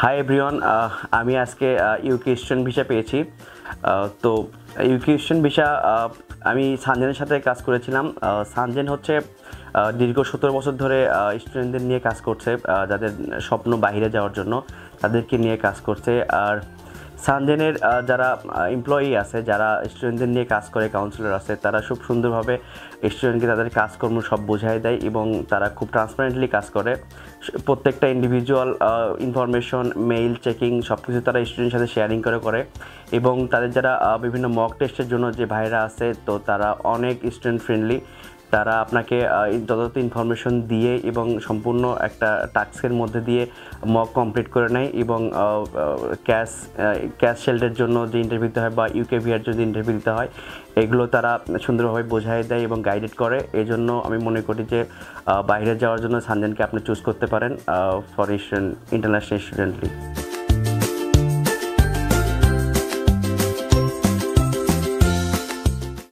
Hi everyone, আমি আজকে UK student visa পেয়েছি। তো ইউকে স্টুডেন্ট ভিসা আমি সানজেনের সাথে কাজ করেছিলাম। সানজেন হচ্ছে দীর্ঘ 17 বছর ধরে স্টুডেন্টদের নিয়ে কাজ করছে, যাদের স্বপ্ন বাইরে যাওয়ার জন্য তাদেরকে নিয়ে কাজ করছে। আর সানজেনের যারা এমপ্লয়ি আছে, যারা স্টুডেন্টদের নিয়ে কাজ করে, কাউন্সিলর আছে, তারা খুব সুন্দরভাবে স্টুডেন্টকে তাদের কাজকর্ম সব বোঝাই দেয় এবং তারা খুব ট্রান্সপারেন্টলি কাজ করে। প্রত্যেকটা ইন্ডিভিজুয়াল ইনফরমেশন, মেইল চেকিং সব কিছু তারা স্টুডেন্টের সাথে শেয়ারিং করে এবং তাদের যারা বিভিন্ন মক টেস্টের জন্য যে ভাইরা আছে, তো তারা অনেক স্টুডেন্ট ফ্রেন্ডলি। তারা আপনাকে যথাযথ ইনফরমেশন দিয়ে এবং সম্পূর্ণ একটা টাস্কের মধ্যে দিয়ে মক কমপ্লিট করে নেয় এবং ক্যাশ শেল্ডের জন্য যে ইন্টারভিউ দিতে হয় বা ইউকে ভিআর যদি ইন্টারভিউ দিতে হয়, এগুলো তারা সুন্দরভাবে বোঝাই দেয় এবং গাইডেড করে। এই জন্য আমি মনে করি যে বাইরে যাওয়ার জন্য সানজেনকে আপনি চুজ করতে পারেন ফর ইন্টারন্যাশনাল স্টুডেন্টলি।